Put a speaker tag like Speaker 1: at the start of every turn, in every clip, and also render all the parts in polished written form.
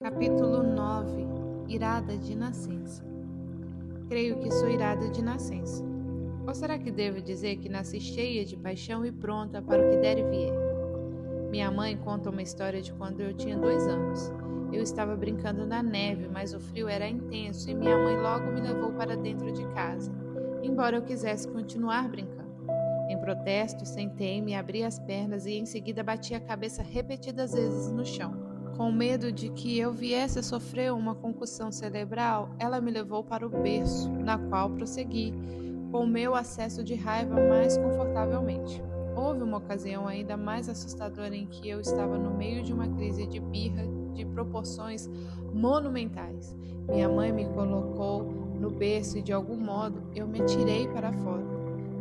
Speaker 1: Capítulo 9. Irada de nascença. Creio que sou irada de nascença. Ou será que devo dizer que nasci cheia de paixão e pronta para o que der e vier? Minha mãe conta uma história de quando eu tinha 2 anos. Eu estava brincando na neve, mas o frio era intenso e minha mãe logo me levou para dentro de casa, embora eu quisesse continuar brincando. Em protesto, sentei-me, abri as pernas e em seguida bati a cabeça repetidas vezes no chão. Com medo de que eu viesse a sofrer uma concussão cerebral, ela me levou para o berço, na qual prossegui, com o meu acesso de raiva mais confortavelmente. Houve uma ocasião ainda mais assustadora em que eu estava no meio de uma crise de birra de proporções monumentais. Minha mãe me colocou no berço e, de algum modo, eu me atirei para fora.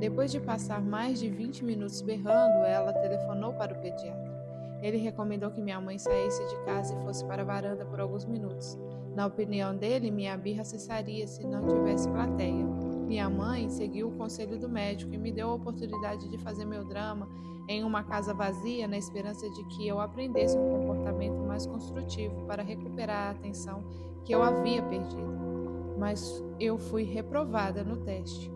Speaker 1: Depois de passar mais de 20 minutos berrando, ela telefonou para o pediatra. Ele recomendou que minha mãe saísse de casa e fosse para a varanda por alguns minutos. Na opinião dele, minha birra cessaria se não tivesse plateia. Minha mãe seguiu o conselho do médico e me deu a oportunidade de fazer meu drama em uma casa vazia, na esperança de que eu aprendesse um comportamento mais construtivo para recuperar a atenção que eu havia perdido. Mas eu fui reprovada no teste.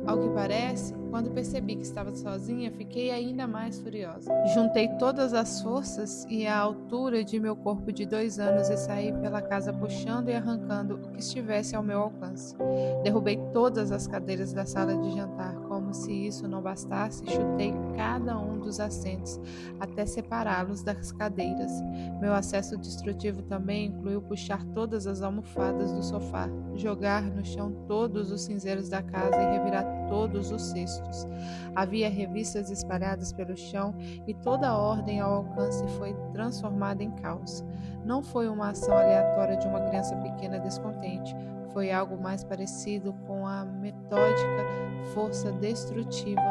Speaker 1: Ao que parece, quando percebi que estava sozinha, fiquei ainda mais furiosa. Juntei todas as forças e a altura de meu corpo de 2 anos e saí pela casa puxando e arrancando o que estivesse ao meu alcance. Derrubei todas as cadeiras da sala de jantar, como se isso não bastasse, chutei cada um dos assentos até separá-los das cadeiras. Meu acesso destrutivo também incluiu puxar todas as almofadas do sofá, jogar no chão todos os cinzeiros da casa e revirar todos os cestos. Havia revistas espalhadas pelo chão e toda a ordem ao alcance foi transformada em caos. Não foi uma ação aleatória de uma criança pequena descontente, foi algo mais parecido com a metódica força destrutiva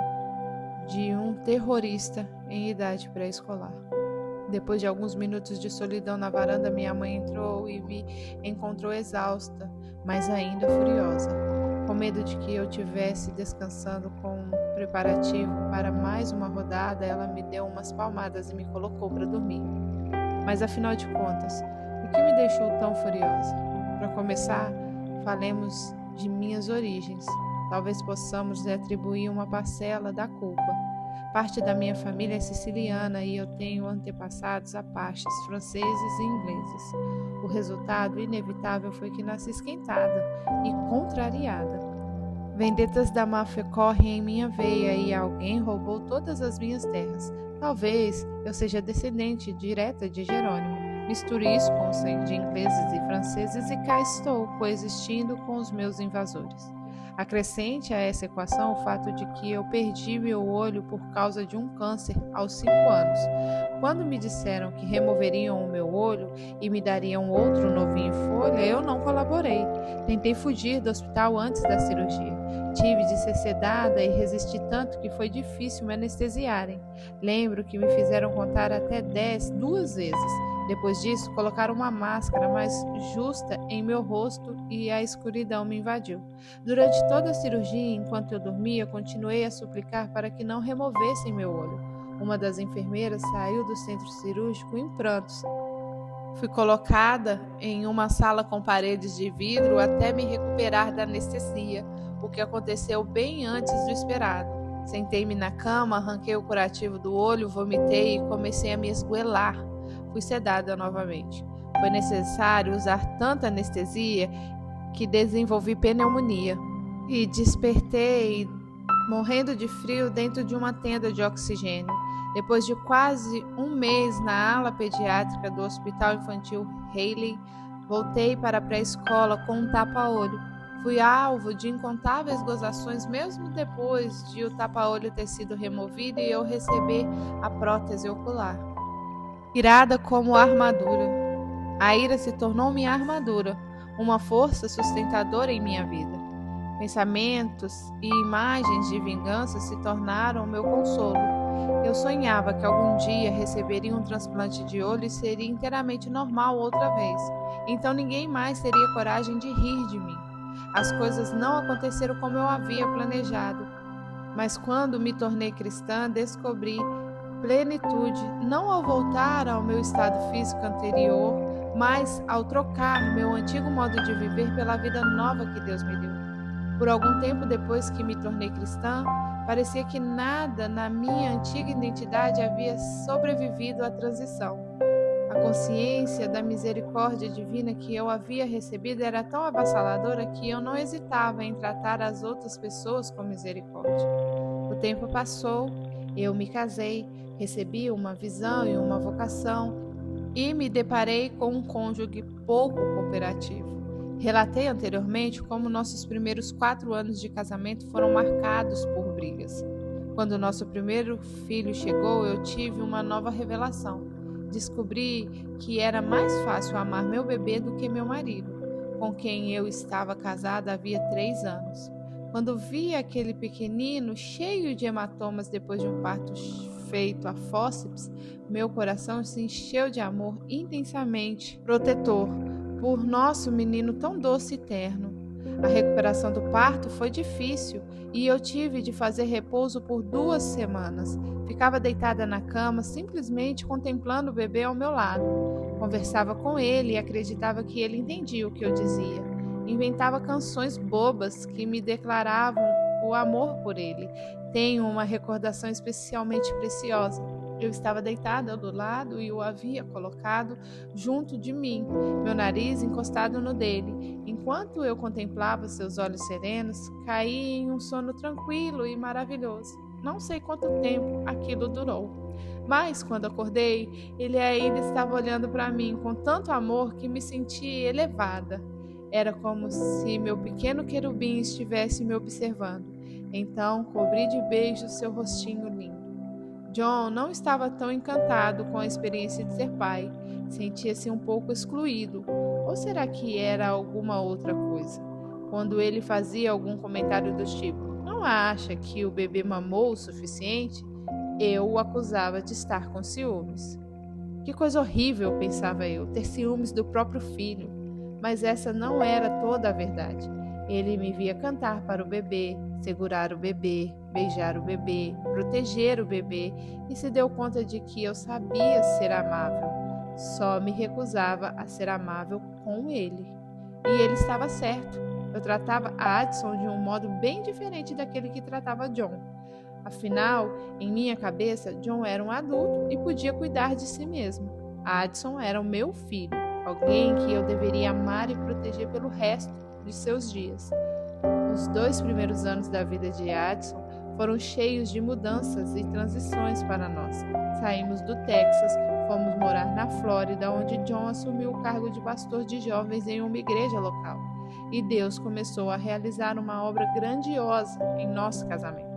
Speaker 1: de um terrorista em idade pré-escolar. Depois de alguns minutos de solidão na varanda, minha mãe entrou e me encontrou exausta, mas ainda furiosa. Com medo de que eu tivesse descansando com um preparativo para mais uma rodada, ela me deu umas palmadas e me colocou para dormir. Mas afinal de contas, o que me deixou tão furiosa? Para começar, falemos de minhas origens. Talvez possamos lhe atribuir uma parcela da culpa. Parte da minha família é siciliana e eu tenho antepassados apaches, franceses e ingleses. O resultado inevitável foi que nasci esquentada e contrariada. Vendetas da máfia correm em minha veia e alguém roubou todas as minhas terras. Talvez eu seja descendente direta de Jerônimo. Misture isso com o sangue de ingleses e franceses e cá estou, coexistindo com os meus invasores. Acrescente a essa equação o fato de que eu perdi meu olho por causa de um câncer aos 5 anos. Quando me disseram que removeriam o meu olho e me dariam outro novinho em folha, eu não colaborei. Tentei fugir do hospital antes da cirurgia. Tive de ser sedada e resisti tanto que foi difícil me anestesiarem. Lembro que me fizeram contar até 10 2 vezes. Depois disso, colocaram uma máscara mais justa em meu rosto e a escuridão me invadiu. Durante toda a cirurgia, enquanto eu dormia, continuei a suplicar para que não removessem meu olho. Uma das enfermeiras saiu do centro cirúrgico em prantos. Fui colocada em uma sala com paredes de vidro até me recuperar da anestesia, o que aconteceu bem antes do esperado. Sentei-me na cama, arranquei o curativo do olho, vomitei e comecei a me esgoelar. Fui sedada novamente. Foi necessário usar tanta anestesia que desenvolvi pneumonia e despertei morrendo de frio dentro de uma tenda de oxigênio. Depois de quase um mês na ala pediátrica do Hospital Infantil Haley, voltei para a pré-escola com um tapa-olho. Fui alvo de incontáveis gozações mesmo depois de o tapa-olho ter sido removido e eu receber a prótese ocular. Irada como armadura. A ira se tornou minha armadura, uma força sustentadora em minha vida. Pensamentos e imagens de vingança se tornaram meu consolo. Eu sonhava que algum dia receberia um transplante de olho e seria inteiramente normal outra vez. Então ninguém mais teria coragem de rir de mim. As coisas não aconteceram como eu havia planejado. Mas quando me tornei cristã, descobri plenitude, não ao voltar ao meu estado físico anterior, mas ao trocar meu antigo modo de viver pela vida nova que Deus me deu. Por algum tempo depois que me tornei cristã, parecia que nada na minha antiga identidade havia sobrevivido à transição. A consciência da misericórdia divina que eu havia recebido era tão avassaladora que eu não hesitava em tratar as outras pessoas com misericórdia. O tempo passou, eu me casei, recebi uma visão e uma vocação e me deparei com um cônjuge pouco cooperativo. Relatei anteriormente como nossos primeiros 4 anos de casamento foram marcados por brigas. Quando nosso primeiro filho chegou, eu tive uma nova revelação. Descobri que era mais fácil amar meu bebê do que meu marido, com quem eu estava casada havia 3 anos. Quando vi aquele pequenino cheio de hematomas depois de um parto feito a fórceps, meu coração se encheu de amor intensamente protetor por nosso menino tão doce e terno. A recuperação do parto foi difícil e eu tive de fazer repouso por 2 semanas. Ficava deitada na cama, simplesmente contemplando o bebê ao meu lado. Conversava com ele e acreditava que ele entendia o que eu dizia. Inventava canções bobas que me declaravam o amor por ele. Tenho uma recordação especialmente preciosa. Eu estava deitada do lado e o havia colocado junto de mim, meu nariz encostado no dele. Enquanto eu contemplava seus olhos serenos, caí em um sono tranquilo e maravilhoso. Não sei quanto tempo aquilo durou, mas quando acordei, ele ainda estava olhando para mim com tanto amor que me senti elevada. Era como se meu pequeno querubim estivesse me observando. Então, cobri de beijos seu rostinho lindo. John não estava tão encantado com a experiência de ser pai. Sentia-se um pouco excluído. Ou será que era alguma outra coisa? Quando ele fazia algum comentário do tipo, não acha que o bebê mamou o suficiente? Eu o acusava de estar com ciúmes. Que coisa horrível, pensava eu, ter ciúmes do próprio filho. Mas essa não era toda a verdade. Ele me via cantar para o bebê, segurar o bebê, beijar o bebê, proteger o bebê e se deu conta de que eu sabia ser amável. Só me recusava a ser amável com ele. E ele estava certo. Eu tratava a Addison de um modo bem diferente daquele que tratava John. Afinal, em minha cabeça, John era um adulto e podia cuidar de si mesmo. A Addison era o meu filho, alguém que eu deveria amar e proteger pelo resto de seus dias. Os 2 primeiros anos da vida de Addison foram cheios de mudanças e transições para nós. Saímos do Texas, fomos morar na Flórida, onde John assumiu o cargo de pastor de jovens em uma igreja local. E Deus começou a realizar uma obra grandiosa em nosso casamento.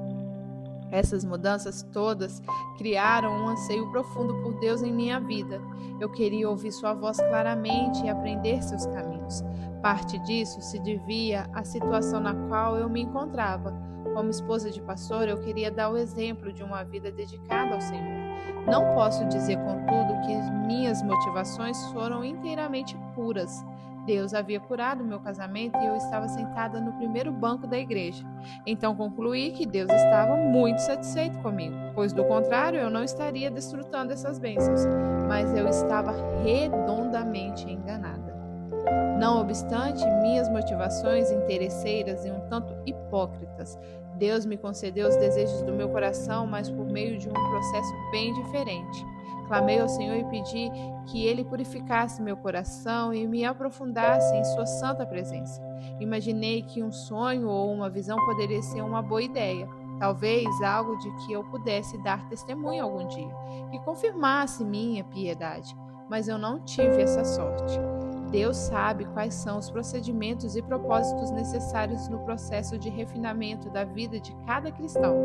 Speaker 1: Essas mudanças todas criaram um anseio profundo por Deus em minha vida. Eu queria ouvir sua voz claramente e aprender seus caminhos. Parte disso se devia à situação na qual eu me encontrava. Como esposa de pastor, eu queria dar o exemplo de uma vida dedicada ao Senhor. Não posso dizer, contudo, que minhas motivações foram inteiramente puras. Deus havia curado meu casamento e eu estava sentada no primeiro banco da igreja. Então concluí que Deus estava muito satisfeito comigo, pois do contrário eu não estaria desfrutando dessas bênçãos, mas eu estava redondamente enganada. Não obstante minhas motivações interesseiras e um tanto hipócritas, Deus me concedeu os desejos do meu coração, mas por meio de um processo bem diferente. Clamei ao Senhor e pedi que Ele purificasse meu coração e me aprofundasse em Sua santa presença. Imaginei que um sonho ou uma visão poderia ser uma boa ideia, talvez algo de que eu pudesse dar testemunho algum dia, que confirmasse minha piedade, mas eu não tive essa sorte. Deus sabe quais são os procedimentos e propósitos necessários no processo de refinamento da vida de cada cristão.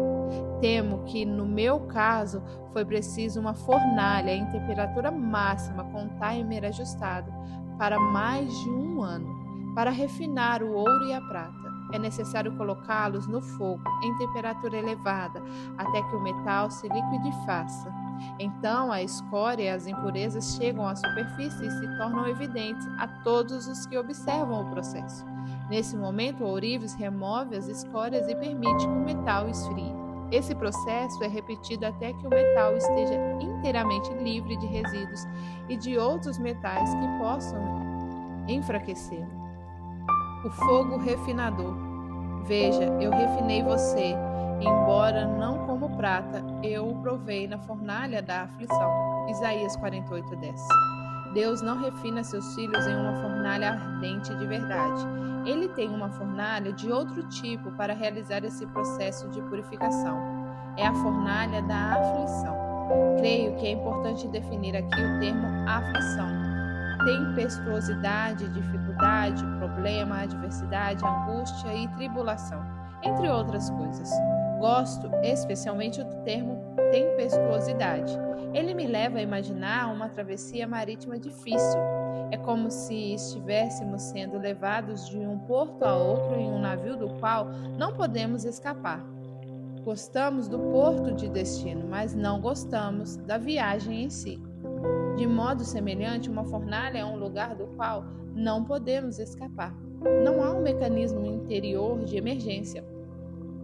Speaker 1: Temo que, no meu caso, foi preciso uma fornalha em temperatura máxima com timer ajustado para mais de 1 ano, para refinar o ouro e a prata. É necessário colocá-los no fogo em temperatura elevada até que o metal se liquidifaça. Então a escória e as impurezas chegam à superfície e se tornam evidentes a todos os que observam o processo. Nesse momento, o ourives remove as escórias e permite que o metal esfrie. Esse processo é repetido até que o metal esteja inteiramente livre de resíduos e de outros metais que possam enfraquecê-lo. O fogo refinador. Veja, eu refinei você, embora não como prata, eu o provei na fornalha da aflição. Isaías 48:10. Deus não refina seus filhos em uma fornalha ardente de verdade. Ele tem uma fornalha de outro tipo para realizar esse processo de purificação. É a fornalha da aflição. Creio que é importante definir aqui o termo aflição. Tempestuosidade, dificuldade, problema, adversidade, angústia e tribulação, entre outras coisas. Gosto especialmente do termo tempestuosidade. Ele me leva a imaginar uma travessia marítima difícil. É como se estivéssemos sendo levados de um porto a outro em um navio do qual não podemos escapar. Gostamos do porto de destino, mas não gostamos da viagem em si. De modo semelhante, uma fornalha é um lugar do qual não podemos escapar. Não há um mecanismo interior de emergência.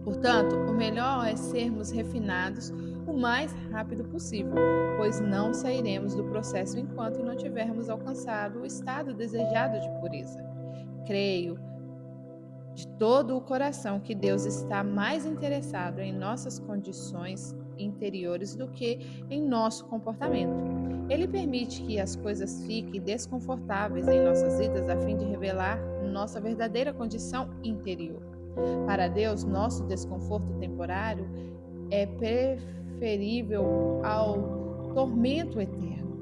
Speaker 1: Portanto, o melhor é sermos refinados o mais rápido possível, pois não sairemos do processo enquanto não tivermos alcançado o estado desejado de pureza. Creio de todo o coração que Deus está mais interessado em nossas condições interiores do que em nosso comportamento. Ele permite que as coisas fiquem desconfortáveis em nossas vidas a fim de revelar nossa verdadeira condição interior. Para Deus, nosso desconforto temporário é preferível ao tormento eterno.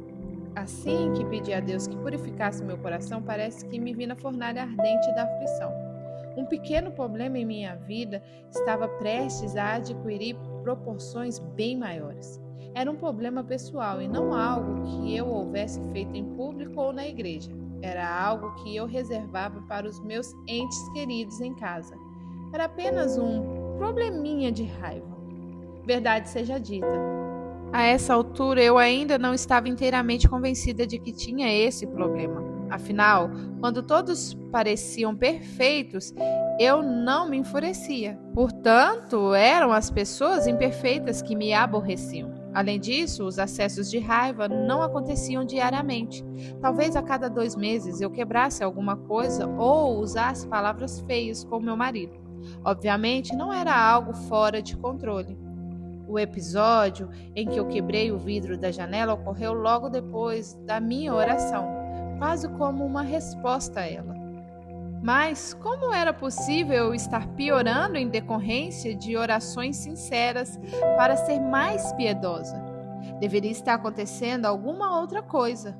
Speaker 1: Assim que pedi a Deus que purificasse meu coração, parece que me vi na fornalha ardente da aflição. Um pequeno problema em minha vida estava prestes a adquirir proporções bem maiores. Era um problema pessoal e não algo que eu houvesse feito em público ou na igreja. Era algo que eu reservava para os meus entes queridos em casa. Era apenas um probleminha de raiva. Verdade seja dita, a essa altura eu ainda não estava inteiramente convencida de que tinha esse problema. Afinal, quando todos pareciam perfeitos, eu não me enfurecia. Portanto, eram as pessoas imperfeitas que me aborreciam. Além disso, os acessos de raiva não aconteciam diariamente. Talvez a cada 2 meses eu quebrasse alguma coisa ou usasse palavras feias com meu marido. Obviamente, não era algo fora de controle. O episódio em que eu quebrei o vidro da janela ocorreu logo depois da minha oração, quase como uma resposta a ela. Mas como era possível eu estar piorando em decorrência de orações sinceras para ser mais piedosa? Deveria estar acontecendo alguma outra coisa.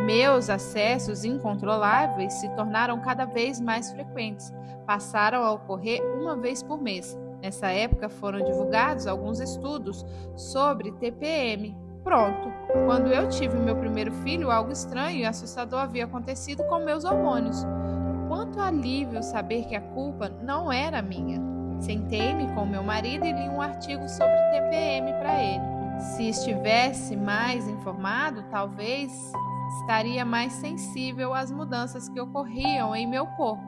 Speaker 1: Meus acessos incontroláveis se tornaram cada vez mais frequentes. Passaram a ocorrer uma vez por mês. Nessa época foram divulgados alguns estudos sobre TPM. Pronto, quando eu tive meu primeiro filho, algo estranho e assustador havia acontecido com meus hormônios. Quanto alívio saber que a culpa não era minha. Sentei-me com meu marido e li um artigo sobre TPM para ele. Se estivesse mais informado, talvez estaria mais sensível às mudanças que ocorriam em meu corpo.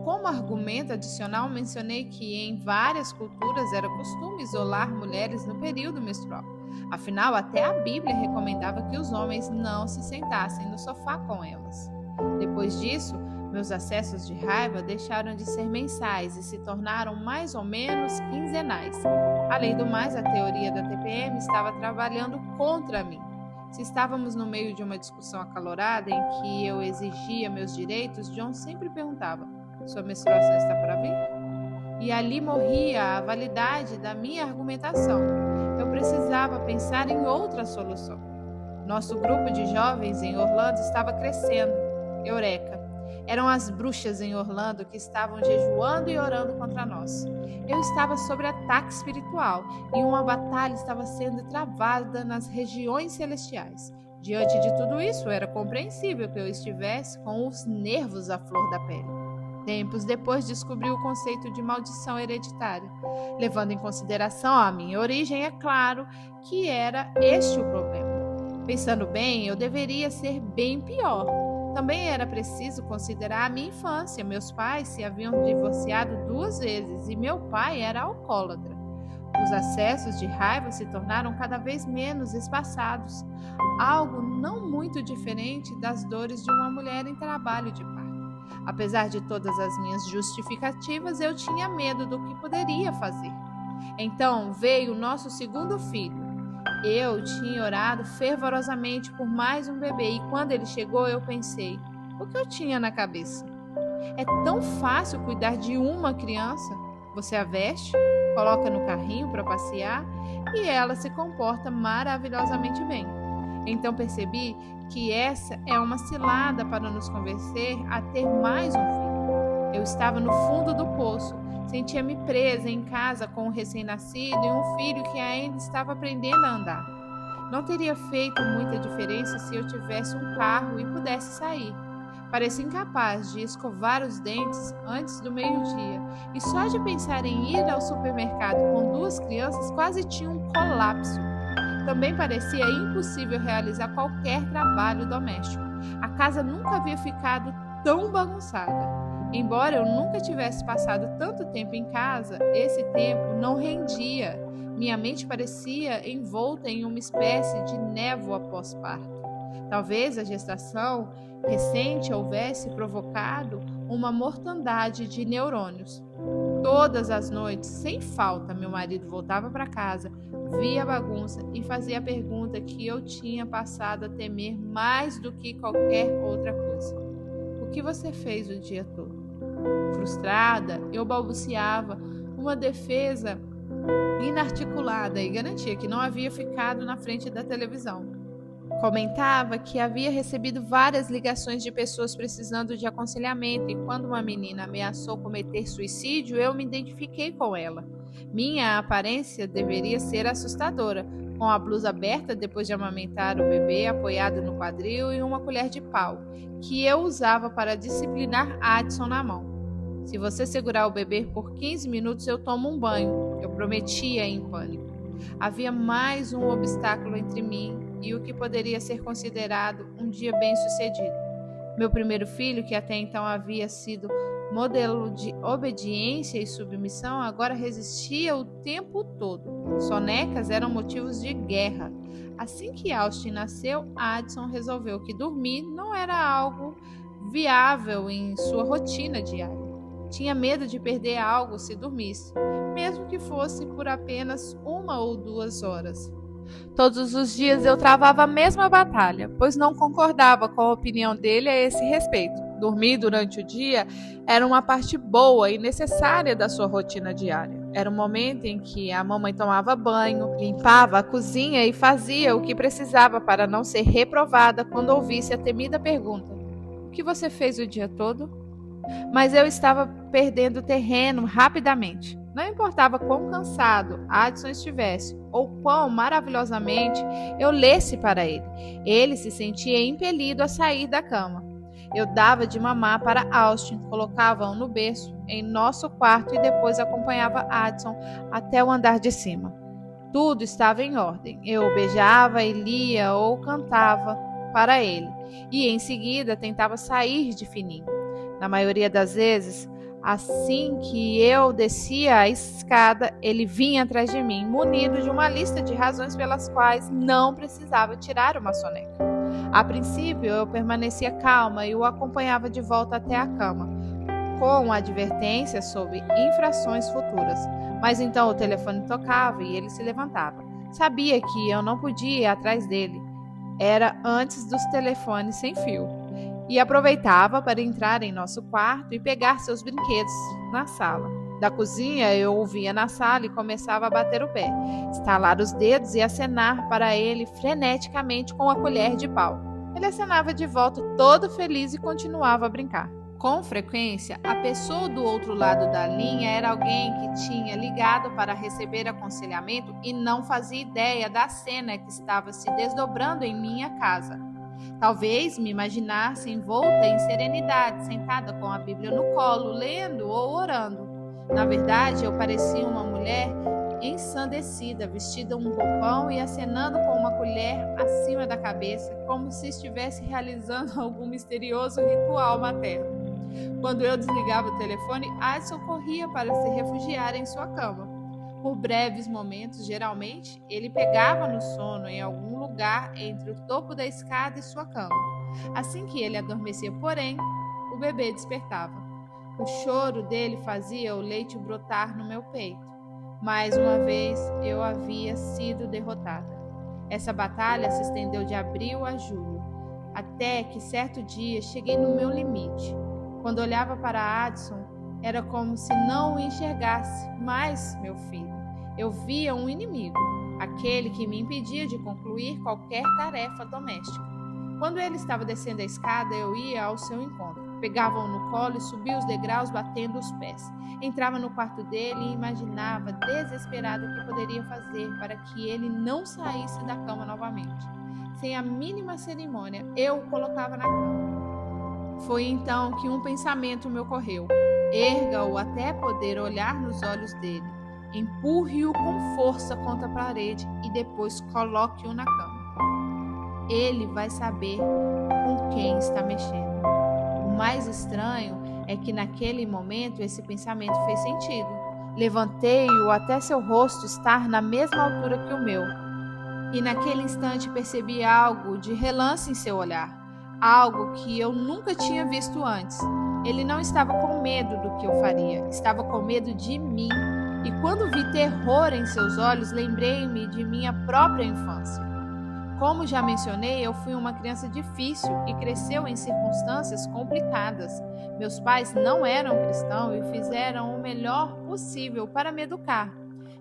Speaker 1: Como argumento adicional, mencionei que em várias culturas era costume isolar mulheres no período menstrual. Afinal, até a Bíblia recomendava que os homens não se sentassem no sofá com elas. Depois disso, meus acessos de raiva deixaram de ser mensais e se tornaram mais ou menos quinzenais. Além do mais, a teoria da TPM estava trabalhando contra mim. Se estávamos no meio de uma discussão acalorada em que eu exigia meus direitos, John sempre perguntava: "Sua menstruação está para vir?" E ali morria a validade da minha argumentação. Eu precisava pensar em outra solução. Nosso grupo de jovens em Orlando estava crescendo. Eureka! Eram as bruxas em Orlando que estavam jejuando e orando contra nós. Eu estava sob ataque espiritual e uma batalha estava sendo travada nas regiões celestiais. Diante de tudo isso, era compreensível que eu estivesse com os nervos à flor da pele. Tempos depois descobri o conceito de maldição hereditária. Levando em consideração a minha origem, é claro que era este o problema. Pensando bem, eu deveria ser bem pior. Também era preciso considerar a minha infância. Meus pais se haviam divorciado 2 vezes e meu pai era alcoólatra. Os acessos de raiva se tornaram cada vez menos espaçados, algo não muito diferente das dores de uma mulher em trabalho de parto. Apesar de todas as minhas justificativas, eu tinha medo do que poderia fazer. Então veio o nosso segundo filho. Eu tinha orado fervorosamente por mais um bebê e quando ele chegou eu pensei, o que eu tinha na cabeça? É tão fácil cuidar de uma criança. Você a veste, coloca no carrinho para passear e ela se comporta maravilhosamente bem. Então percebi que essa é uma cilada para nos convencer a ter mais um filho. Eu estava no fundo do poço, sentia-me presa em casa com um recém-nascido e um filho que ainda estava aprendendo a andar. Não teria feito muita diferença se eu tivesse um carro e pudesse sair. Parecia incapaz de escovar os dentes antes do meio-dia e só de pensar em ir ao supermercado com duas crianças quase tinha um colapso. Também parecia impossível realizar qualquer trabalho doméstico. A casa nunca havia ficado tão bagunçada. Embora eu nunca tivesse passado tanto tempo em casa, esse tempo não rendia. Minha mente parecia envolta em uma espécie de névoa pós-parto. Talvez a gestação recente houvesse provocado uma mortandade de neurônios. Todas as noites, sem falta, meu marido voltava para casa, via a bagunça e fazia a pergunta que eu tinha passado a temer mais do que qualquer outra coisa. O que você fez o dia todo? Frustrada, eu balbuciava uma defesa inarticulada e garantia que não havia ficado na frente da televisão. Comentava que havia recebido várias ligações de pessoas precisando de aconselhamento e quando uma menina ameaçou cometer suicídio, eu me identifiquei com ela. Minha aparência deveria ser assustadora, com a blusa aberta depois de amamentar o bebê apoiado no quadril e uma colher de pau, que eu usava para disciplinar Adson na mão. Se você segurar o bebê por 15 minutos, eu tomo um banho, eu prometia em pânico. Havia mais um obstáculo entre mim e o que poderia ser considerado um dia bem-sucedido. Meu primeiro filho, que até então havia sido modelo de obediência e submissão, agora resistia o tempo todo. Sonecas eram motivos de guerra. Assim que Austin nasceu, Adson resolveu que dormir não era algo viável em sua rotina diária. Tinha medo de perder algo se dormisse, mesmo que fosse por apenas 1 ou 2 horas. Todos os dias eu travava a mesma batalha, pois não concordava com a opinião dele a esse respeito. Dormir durante o dia era uma parte boa e necessária da sua rotina diária. Era um momento em que a mamãe tomava banho, limpava a cozinha e fazia o que precisava para não ser reprovada quando ouvisse a temida pergunta: "O que você fez o dia todo?" Mas eu estava perdendo terreno rapidamente. Não importava quão cansado Adson estivesse ou quão maravilhosamente eu lesse para ele. Ele se sentia impelido a sair da cama. Eu dava de mamar para Austin, colocava-o no berço em nosso quarto e depois acompanhava Adson até o andar de cima. Tudo estava em ordem. Eu o beijava e lia ou cantava para ele e em seguida tentava sair de fininho. Na maioria das vezes, assim que eu descia a escada, ele vinha atrás de mim, munido de uma lista de razões pelas quais não precisava tirar uma soneca. A princípio, eu permanecia calma e o acompanhava de volta até a cama, com advertências sobre infrações futuras. Mas então o telefone tocava e ele se levantava. Sabia que eu não podia ir atrás dele. Era antes dos telefones sem fio. E aproveitava para entrar em nosso quarto e pegar seus brinquedos na sala. Da cozinha eu o via na sala e começava a bater o pé, estalar os dedos e acenar para ele freneticamente com a colher de pau. Ele acenava de volta todo feliz e continuava a brincar. Com frequência, a pessoa do outro lado da linha era alguém que tinha ligado para receber aconselhamento e não fazia ideia da cena que estava se desdobrando em minha casa. Talvez me imaginasse envolta em serenidade, sentada com a Bíblia no colo, lendo ou orando. Na verdade, eu parecia uma mulher ensandecida, vestida um roupão e acenando com uma colher acima da cabeça, como se estivesse realizando algum misterioso ritual materno. Quando eu desligava o telefone, Adson corria para se refugiar em sua cama. Por breves momentos, geralmente, ele pegava no sono em algum lugar entre o topo da escada e sua cama. Assim que ele adormecia, porém, o bebê despertava. O choro dele fazia o leite brotar no meu peito. Mais uma vez, eu havia sido derrotada. Essa batalha se estendeu de abril a julho, até que certo dia cheguei no meu limite. Quando olhava para Addison, era como se não o enxergasse mais, meu filho. Eu via um inimigo, aquele que me impedia de concluir qualquer tarefa doméstica. Quando ele estava descendo a escada, eu ia ao seu encontro. Pegava-o no colo e subia os degraus batendo os pés. Entrava no quarto dele e imaginava desesperado o que poderia fazer para que ele não saísse da cama novamente. Sem a mínima cerimônia, eu o colocava na cama. Foi então que um pensamento me ocorreu. Erga-o até poder olhar nos olhos dele. Empurre-o com força contra a parede e depois coloque-o na cama. Ele vai saber com quem está mexendo. O mais estranho é que naquele momento esse pensamento fez sentido. Levantei-o até seu rosto estar na mesma altura que o meu. E naquele instante percebi algo de relance em seu olhar. Algo que eu nunca tinha visto antes. Ele não estava com medo do que eu faria. Estava com medo de mim. E quando vi terror em seus olhos, lembrei-me de minha própria infância. Como já mencionei, eu fui uma criança difícil que cresceu em circunstâncias complicadas. Meus pais não eram cristãos e fizeram o melhor possível para me educar.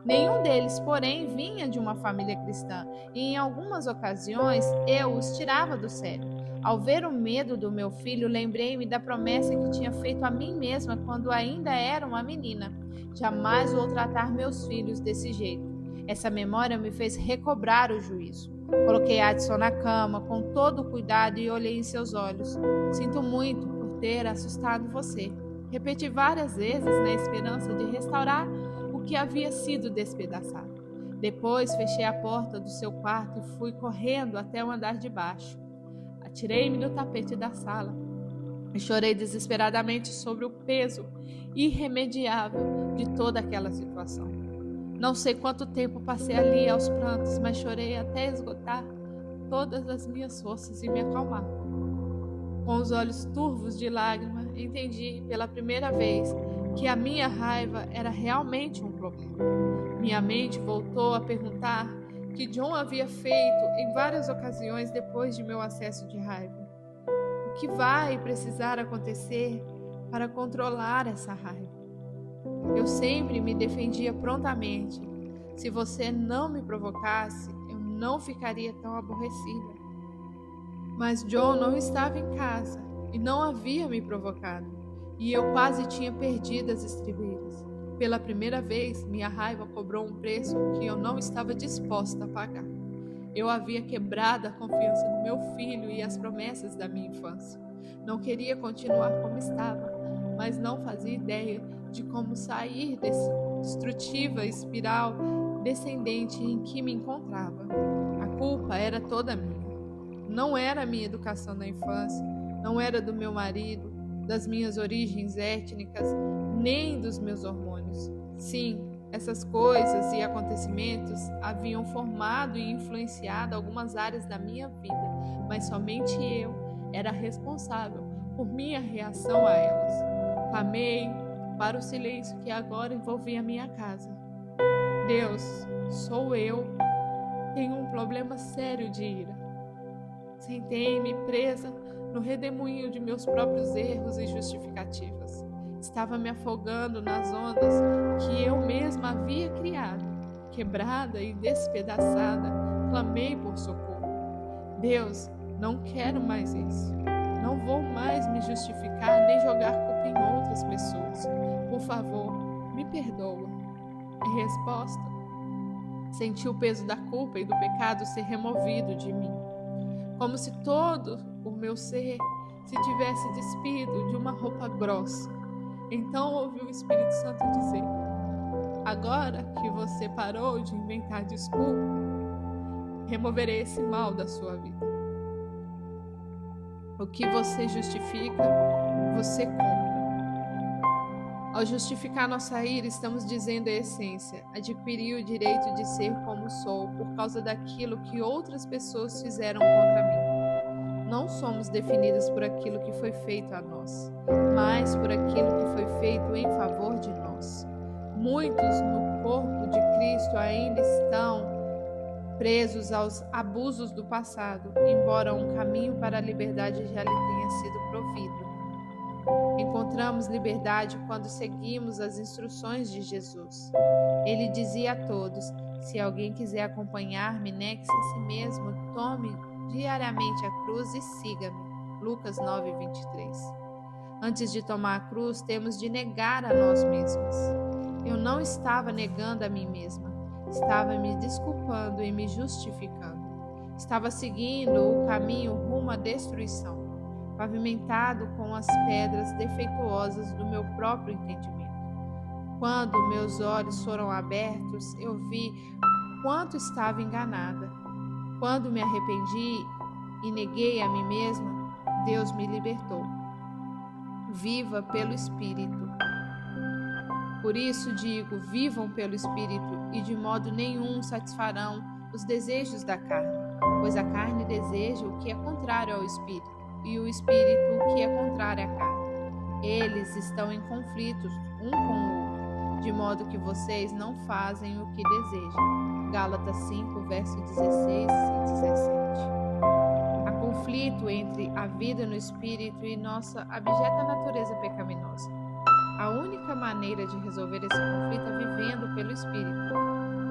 Speaker 1: Nenhum deles, porém, vinha de uma família cristã e em algumas ocasiões eu os tirava do sério. Ao ver o medo do meu filho, lembrei-me da promessa que tinha feito a mim mesma quando ainda era uma menina. Jamais vou tratar meus filhos desse jeito. Essa memória me fez recobrar o juízo. Coloquei Addison na cama com todo o cuidado e olhei em seus olhos. Sinto muito por ter assustado você. Repeti várias vezes na esperança de restaurar o que havia sido despedaçado. Depois fechei a porta do seu quarto e fui correndo até o andar de baixo. Atirei-me no tapete da sala e chorei desesperadamente sobre o peso irremediável de toda aquela situação. Não sei quanto tempo passei ali aos prantos, mas chorei até esgotar todas as minhas forças e me acalmar. Com os olhos turvos de lágrima, entendi pela primeira vez que a minha raiva era realmente um problema. Minha mente voltou a perguntar o que John havia feito em várias ocasiões depois de meu acesso de raiva. O que vai precisar acontecer para controlar essa raiva? Eu sempre me defendia prontamente. Se você não me provocasse, eu não ficaria tão aborrecida. Mas John não estava em casa e não havia me provocado, e eu quase tinha perdido as estribeiras. Pela primeira vez, minha raiva cobrou um preço que eu não estava disposta a pagar. Eu havia quebrado a confiança do meu filho e as promessas da minha infância. Não queria continuar como estava, mas não fazia ideia de como sair dessa destrutiva espiral descendente em que me encontrava. A culpa era toda minha. Não era a minha educação na infância, não era do meu marido, das minhas origens étnicas, nem dos meus hormônios. Sim, essas coisas e acontecimentos haviam formado e influenciado algumas áreas da minha vida, mas somente eu era responsável por minha reação a elas. Clamei para o silêncio que agora envolvia a minha casa. Deus, sou eu. Tenho um problema sério de ira. Sentei-me presa no redemoinho de meus próprios erros e justificativas. Estava me afogando nas ondas que eu mesma havia criado. Quebrada e despedaçada, clamei por socorro. Deus, não quero mais isso. Não vou mais me justificar nem jogar culpa em outras pessoas. Por favor, me perdoa. Em resposta, senti o peso da culpa e do pecado ser removido de mim. Como se todo o meu ser se tivesse despido de uma roupa grossa. Então ouvi o Espírito Santo dizer: agora que você parou de inventar desculpa, removerei esse mal da sua vida. O que você justifica, você compra. Ao justificar nossa ira, estamos dizendo a essência: adquiri o direito de ser como sou por causa daquilo que outras pessoas fizeram contra mim. Não somos definidas por aquilo que foi feito a nós, mas por aquilo que foi feito em favor de nós. Muitos no corpo de Cristo ainda estão presos aos abusos do passado, embora um caminho para a liberdade já lhe tenha sido provido. Encontramos liberdade quando seguimos as instruções de Jesus. Ele dizia a todos: se alguém quiser acompanhar-me, negue-se a si mesmo, tome diariamente a cruz e siga-me. Lucas 9:23. Antes de tomar a cruz, temos de negar a nós mesmos. Eu não estava negando a mim mesma, estava me desculpando e me justificando. Estava seguindo o caminho rumo à destruição, pavimentado com as pedras defeituosas do meu próprio entendimento. Quando meus olhos foram abertos, eu vi quanto estava enganada. Quando me arrependi e neguei a mim mesma, Deus me libertou. Viva pelo Espírito. Por isso digo, vivam pelo Espírito e de modo nenhum satisfarão os desejos da carne, pois a carne deseja o que é contrário ao Espírito, e o Espírito o que é contrário à carne. Eles estão em conflitos um com o outro, de modo que vocês não fazem o que desejam. Gálatas 5, verso 16 e 17. Há conflito entre a vida no Espírito e nossa abjeta natureza pecaminosa. A única maneira de resolver esse conflito é vivendo pelo Espírito.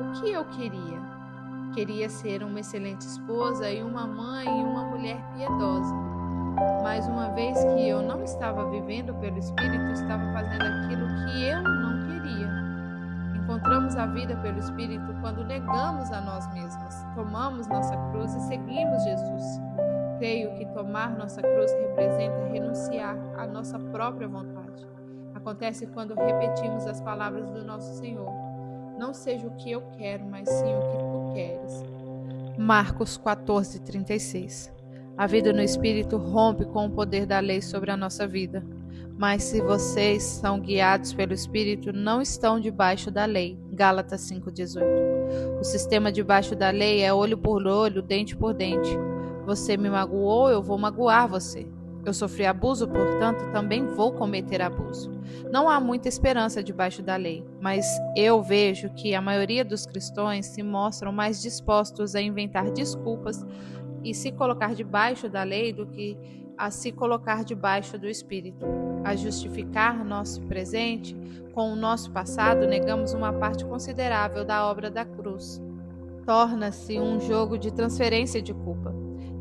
Speaker 1: O que eu queria? Queria ser uma excelente esposa e uma mãe e uma mulher piedosa. Mas uma vez que eu não estava vivendo pelo Espírito, estava fazendo aquilo que eu não queria. Encontramos a vida pelo Espírito quando negamos a nós mesmas, tomamos nossa cruz e seguimos Jesus. Creio que tomar nossa cruz representa renunciar à nossa própria vontade. Acontece quando repetimos as palavras do nosso Senhor: não seja o que eu quero, mas sim o que tu queres. Marcos 14:36. A vida no Espírito rompe com o poder da lei sobre a nossa vida. Mas se vocês são guiados pelo Espírito, não estão debaixo da lei. Gálatas 5:18. O sistema debaixo da lei é olho por olho, dente por dente. Você me magoou, eu vou magoar você. Eu sofri abuso, portanto, também vou cometer abuso. Não há muita esperança debaixo da lei, mas eu vejo que a maioria dos cristãos se mostram mais dispostos a inventar desculpas e se colocar debaixo da lei do que a se colocar debaixo do Espírito. A justificar nosso presente com o nosso passado, negamos uma parte considerável da obra da cruz. Torna-se um jogo de transferência de culpa.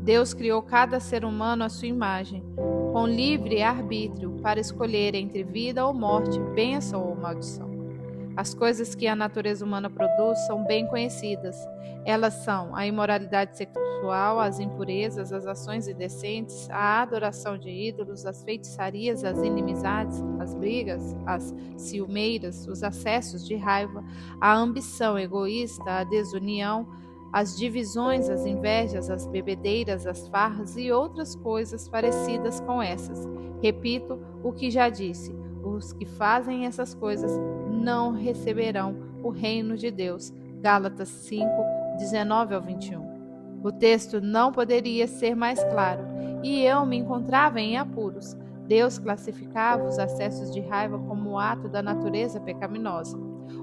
Speaker 1: Deus criou cada ser humano à sua imagem, com livre arbítrio para escolher entre vida ou morte, bênção ou maldição. As coisas que a natureza humana produz são bem conhecidas. Elas são a imoralidade sexual, as impurezas, as ações indecentes, a adoração de ídolos, as feitiçarias, as inimizades, as brigas, as ciumeiras, os acessos de raiva, a ambição egoísta, a desunião, as divisões, as invejas, as bebedeiras, as farras e outras coisas parecidas com essas. Repito o que já disse: os que fazem essas coisas não receberão o reino de Deus. Gálatas 5:19-21. O texto não poderia ser mais claro, e eu me encontrava em apuros. Deus classificava os acessos de raiva como ato da natureza pecaminosa.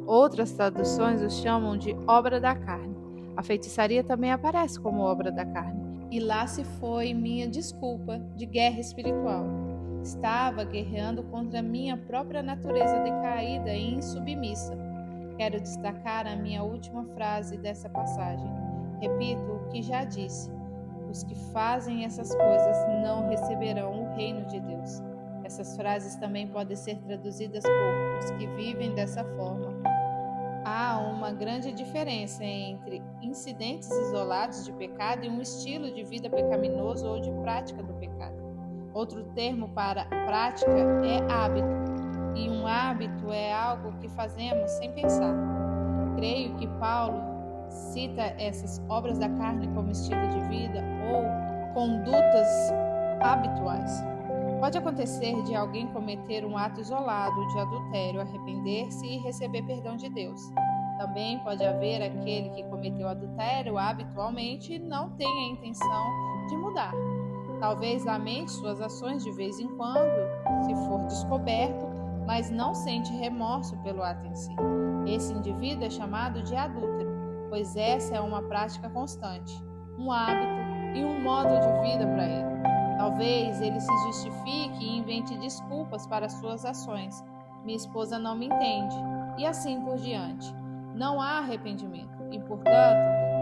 Speaker 1: Outras traduções os chamam de obra da carne. A feitiçaria também aparece como obra da carne. E lá se foi minha desculpa de guerra espiritual. Estava guerreando contra minha própria natureza decaída e insubmissa. Quero destacar a minha última frase dessa passagem. Repito o que já disse: os que fazem essas coisas não receberão o reino de Deus. Essas frases também podem ser traduzidas por os que vivem dessa forma. Há uma grande diferença entre incidentes isolados de pecado e um estilo de vida pecaminoso ou de prática do pecado. Outro termo para prática é hábito, e um hábito é algo que fazemos sem pensar. Creio que Paulo cita essas obras da carne como estilo de vida ou condutas habituais. Pode acontecer de alguém cometer um ato isolado de adultério, arrepender-se e receber perdão de Deus. Também pode haver aquele que cometeu adultério habitualmente e não tenha a intenção de mudar. Talvez lamente suas ações de vez em quando, se for descoberto, mas não sente remorso pelo ato em si. Esse indivíduo é chamado de adúltero, pois essa é uma prática constante, um hábito e um modo de vida para ele. Talvez ele se justifique e invente desculpas para suas ações. Minha esposa não me entende, e assim por diante. Não há arrependimento e, portanto,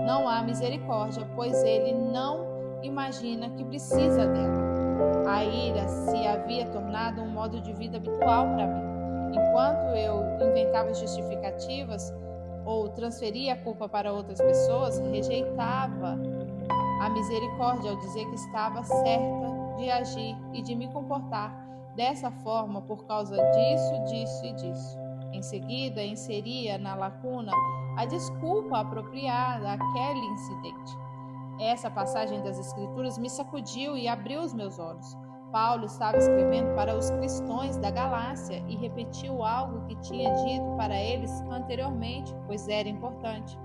Speaker 1: não há misericórdia, pois ele não imagina que precisa dela. A ira se havia tornado um modo de vida habitual para mim. Enquanto eu inventava justificativas ou transferia a culpa para outras pessoas, rejeitava a misericórdia ao dizer que estava certa de agir e de me comportar dessa forma por causa disso e disso. Em seguida, inseria na lacuna a desculpa apropriada àquele incidente. Essa passagem das Escrituras me sacudiu e abriu os meus olhos. Paulo estava escrevendo para os cristãos da Galácia e repetiu algo que tinha dito para eles anteriormente, pois era importante.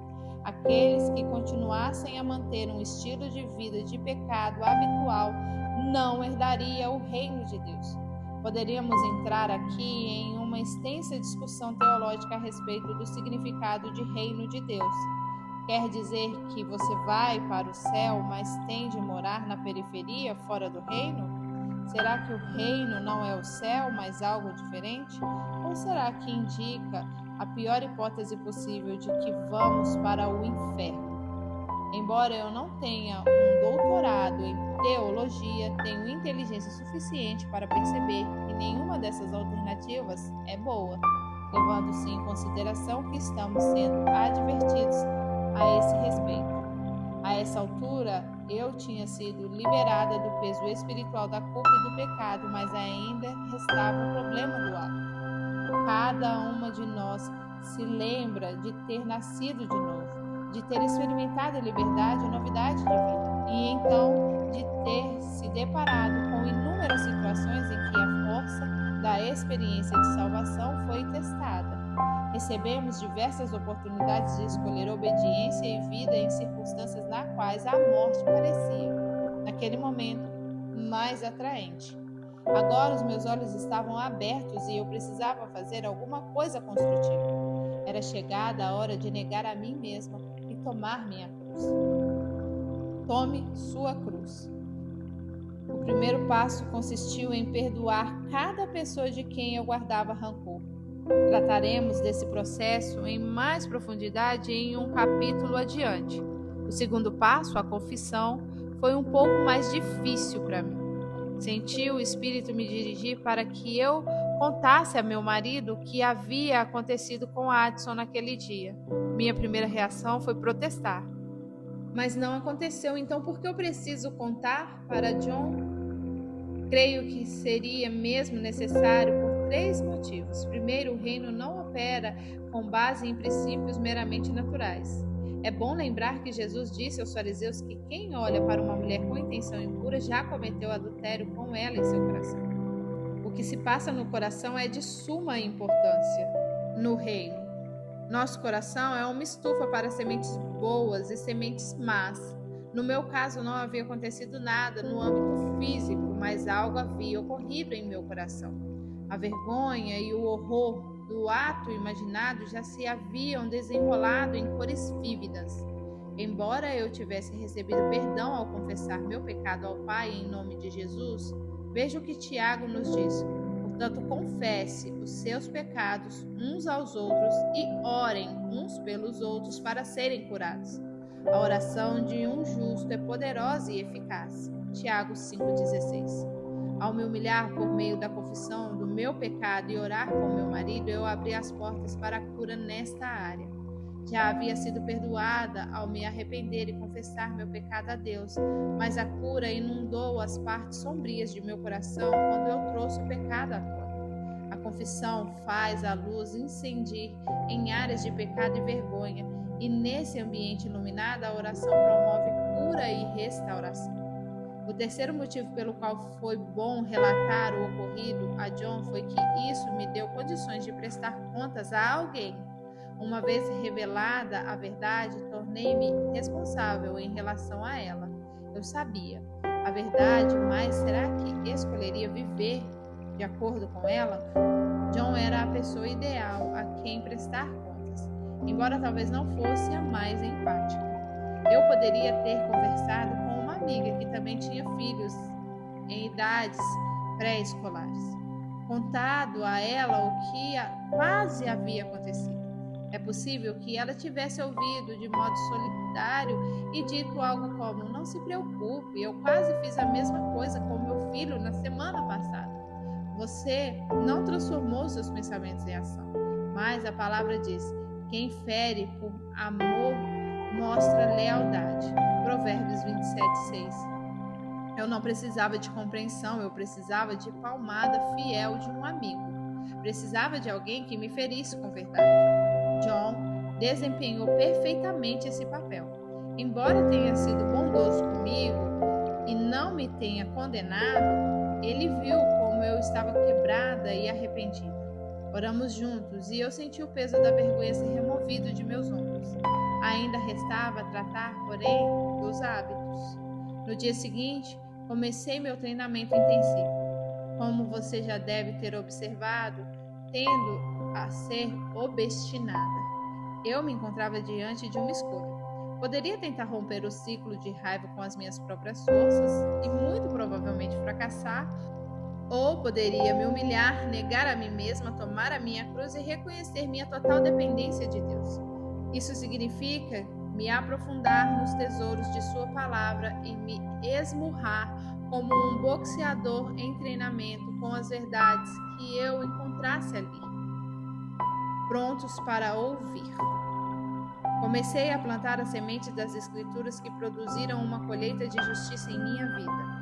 Speaker 1: Aqueles que continuassem a manter um estilo de vida de pecado habitual não herdariam o reino de Deus. Poderíamos entrar aqui em uma extensa discussão teológica a respeito do significado de reino de Deus. Quer dizer que você vai para o céu, mas tem de morar na periferia, fora do reino? Será que o reino não é o céu, mas algo diferente? Ou será que indica a pior hipótese possível de que vamos para o inferno? Embora eu não tenha um doutorado em teologia, tenho inteligência suficiente para perceber que nenhuma dessas alternativas é boa, levando-se em consideração que estamos sendo advertidos a esse respeito. A essa altura, eu tinha sido liberada do peso espiritual da culpa e do pecado, mas ainda restava o problema do ato. Cada uma de nós se lembra de ter nascido de novo, de ter experimentado a liberdade e novidade de vida, e então de ter se deparado com inúmeras situações em que a força da experiência de salvação foi testada. Recebemos diversas oportunidades de escolher obediência e vida em circunstâncias nas quais a morte parecia, naquele momento, mais atraente. Agora os meus olhos estavam abertos e eu precisava fazer alguma coisa construtiva. Era chegada a hora de negar a mim mesma e tomar minha cruz. Tome sua cruz. O primeiro passo consistiu em perdoar cada pessoa de quem eu guardava rancor. Trataremos desse processo em mais profundidade em um capítulo adiante. O segundo passo, a confissão, foi um pouco mais difícil para mim. Senti o Espírito me dirigir para que eu contasse a meu marido o que havia acontecido com Adson naquele dia. Minha primeira reação foi protestar. Mas não aconteceu, então por que eu preciso contar para John? Creio que seria mesmo necessário por 3 motivos. Primeiro, o reino não opera com base em princípios meramente naturais. É bom lembrar que Jesus disse aos fariseus que quem olha para uma mulher com intenção impura já cometeu adultério com ela em seu coração. O que se passa no coração é de suma importância no reino. Nosso coração é uma estufa para sementes boas e sementes más. No meu caso, não havia acontecido nada no âmbito físico, mas algo havia ocorrido em meu coração. A vergonha e o horror do ato imaginado já se haviam desenrolado em cores vívidas. Embora eu tivesse recebido perdão ao confessar meu pecado ao Pai em nome de Jesus, veja o que Tiago nos diz. Portanto, confesse os seus pecados uns aos outros e orem uns pelos outros para serem curados. A oração de um justo é poderosa e eficaz. Tiago 5,16. Ao me humilhar por meio da confissão do meu pecado e orar com meu marido, eu abri as portas para a cura nesta área. Já havia sido perdoada ao me arrepender e confessar meu pecado a Deus, mas a cura inundou as partes sombrias de meu coração quando eu trouxe o pecado à tona. A confissão faz a luz incendiar em áreas de pecado e vergonha, e nesse ambiente iluminado a oração promove cura e restauração. O terceiro motivo pelo qual foi bom relatar o ocorrido a John foi que isso me deu condições de prestar contas a alguém. Uma vez revelada a verdade, tornei-me responsável em relação a ela. Eu sabia a verdade, mas será que escolheria viver de acordo com ela? John era a pessoa ideal a quem prestar contas, embora talvez não fosse a mais empática. Eu poderia ter conversado com uma amiga que também tinha filhos em idades pré-escolares, contado a ela o que quase havia acontecido. É possível que ela tivesse ouvido de modo solitário e dito algo como: "Não se preocupe, eu quase fiz a mesma coisa com meu filho na semana passada." Você não transformou seus pensamentos em ação, mas a palavra diz: "Quem fere por amor mostra lealdade." Provérbios 27:6. Eu não precisava de compreensão, eu precisava de palmada fiel de um amigo. Precisava de alguém que me ferisse com verdade. John desempenhou perfeitamente esse papel. Embora tenha sido bondoso comigo e não me tenha condenado, ele viu como eu estava quebrada e arrependida. Oramos juntos e eu senti o peso da vergonha ser removido de meus ombros. Ainda restava tratar, porém, dos hábitos. No dia seguinte, comecei meu treinamento intensivo. Como você já deve ter observado, tendo a ser obstinada. Eu me encontrava diante de uma escolha. Poderia tentar romper o ciclo de raiva com as minhas próprias forças e muito provavelmente fracassar, ou poderia me humilhar, negar a mim mesma, tomar a minha cruz e reconhecer minha total dependência de Deus. Isso significa me aprofundar nos tesouros de sua palavra e me esmurrar como um boxeador em treinamento com as verdades que eu encontrasse ali, prontos para ouvir. Comecei a plantar as sementes das Escrituras que produziram uma colheita de justiça em minha vida.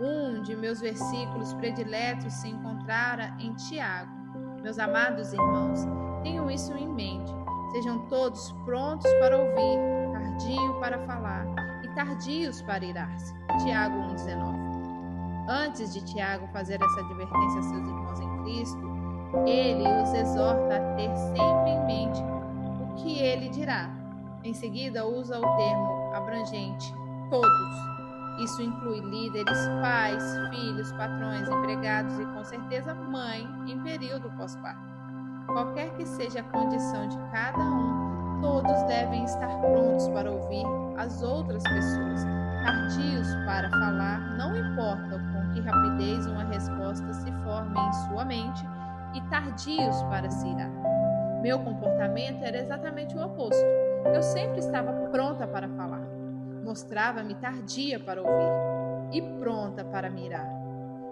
Speaker 1: Um de meus versículos prediletos se encontrara em Tiago. Meus amados irmãos, tenham isso em mente. Sejam todos prontos para ouvir, tardio para falar e tardios para irar-se. Tiago 1,19. Antes de Tiago fazer essa advertência a seus irmãos em Cristo, ele os exorta a ter sempre em mente o que ele dirá. Em seguida, usa o termo abrangente, todos. Isso inclui líderes, pais, filhos, patrões, empregados e, com certeza, mãe em período pós-parto. Qualquer que seja a condição de cada um, todos devem estar prontos para ouvir as outras pessoas, tardios para falar, não importa com que rapidez uma resposta se forme em sua mente, e tardios para se irar. Meu comportamento era exatamente o oposto. Eu sempre estava pronta para falar. Mostrava-me tardia para ouvir e pronta para me irar.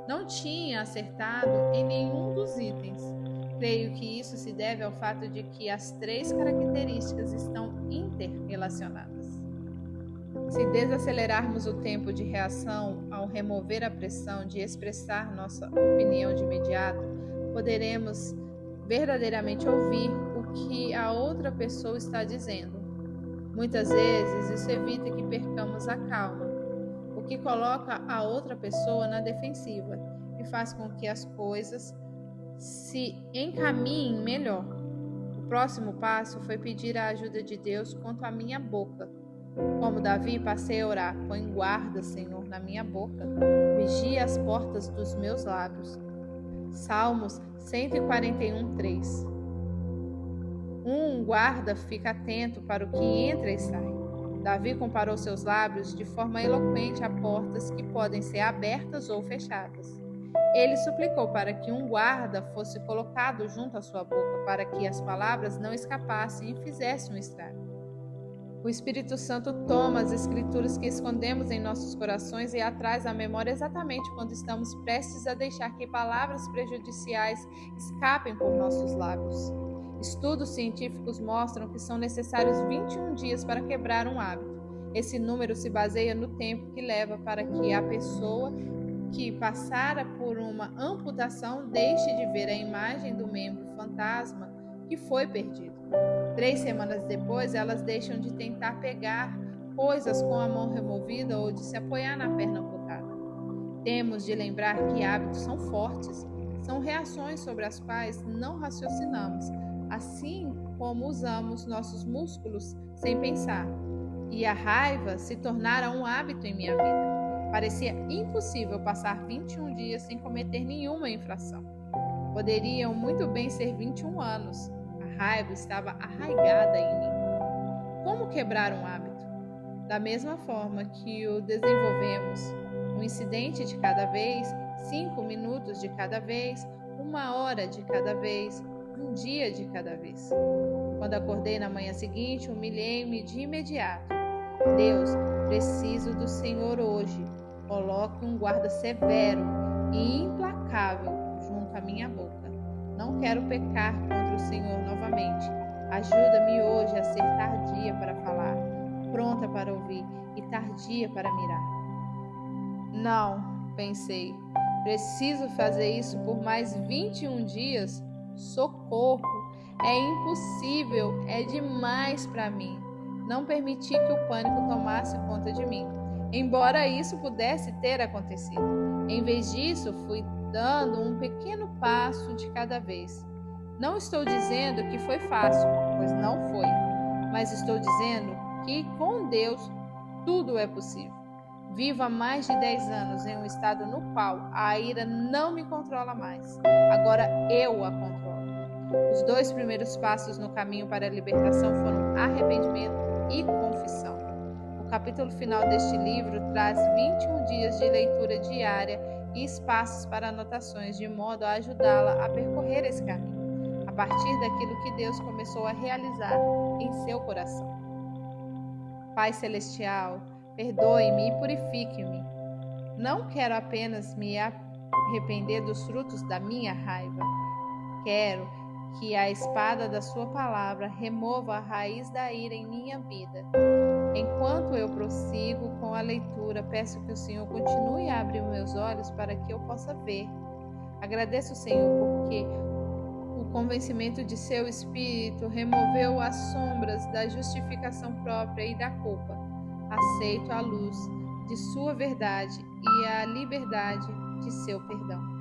Speaker 1: Não tinha acertado em nenhum dos itens. Creio que isso se deve ao fato de que as três características estão interrelacionadas. Se desacelerarmos o tempo de reação ao remover a pressão de expressar nossa opinião de imediato, poderemos verdadeiramente ouvir o que a outra pessoa está dizendo. Muitas vezes isso evita que percamos a calma, o que coloca a outra pessoa na defensiva e faz com que as coisas se encaminhem melhor. O próximo passo foi pedir a ajuda de Deus quanto à minha boca. Como Davi, passei a orar: põe guarda, Senhor, na minha boca, vigia as portas dos meus lábios. Salmos 141:3. Um guarda fica atento para o que entra e sai. Davi comparou seus lábios de forma eloquente a portas que podem ser abertas ou fechadas. Ele suplicou para que um guarda fosse colocado junto à sua boca, para que as palavras não escapassem e fizessem um estrago. O Espírito Santo toma as escrituras que escondemos em nossos corações e as traz à memória exatamente quando estamos prestes a deixar que palavras prejudiciais escapem por nossos lábios. Estudos científicos mostram que são necessários 21 dias para quebrar um hábito. Esse número se baseia no tempo que leva para que a pessoa que passara por uma amputação deixe de ver a imagem do membro fantasma que foi perdido. 3 semanas depois, elas deixam de tentar pegar coisas com a mão removida ou de se apoiar na perna amputada. Temos de lembrar que hábitos são fortes, são reações sobre as quais não raciocinamos, assim como usamos nossos músculos sem pensar. E a raiva se tornara um hábito em minha vida. Parecia impossível passar 21 dias sem cometer nenhuma infração. Poderiam muito bem ser 21 anos. A raiva estava arraigada em mim. Como quebrar um hábito? Da mesma forma que o desenvolvemos, um incidente de cada vez, 5 minutos de cada vez, 1 hora de cada vez, um dia de cada vez. Quando acordei na manhã seguinte, humilhei-me de imediato. Deus, preciso do Senhor hoje. Coloque um guarda severo e implacável junto à minha boca. Não quero pecar contra o Senhor novamente. Ajuda-me hoje a ser tardia para falar, pronta para ouvir e tardia para mirar. Não, pensei, preciso fazer isso por mais 21 dias? Socorro! É impossível, é demais para mim. Não permiti que o pânico tomasse conta de mim, embora isso pudesse ter acontecido. Em vez disso, fui dando um pequeno passo de cada vez. Não estou dizendo que foi fácil, pois não foi, mas estou dizendo que com Deus tudo é possível. Vivo há mais de 10 anos em um estado no qual a ira não me controla mais. Agora eu a controlo. Os 2 primeiros passos no caminho para a libertação foram arrependimento e confissão. O capítulo final deste livro traz 21 dias de leitura diária e espaços para anotações, de modo a ajudá-la a percorrer esse caminho, a partir daquilo que Deus começou a realizar em seu coração. Pai Celestial, perdoe-me e purifique-me. Não quero apenas me arrepender dos frutos da minha raiva. Quero que a espada da sua palavra remova a raiz da ira em minha vida. Enquanto eu prossigo com a leitura, peço que o Senhor continue a abrir meus olhos para que eu possa ver. Agradeço, Senhor, porque o convencimento de seu Espírito removeu as sombras da justificação própria e da culpa. Aceito a luz de sua verdade e a liberdade de seu perdão.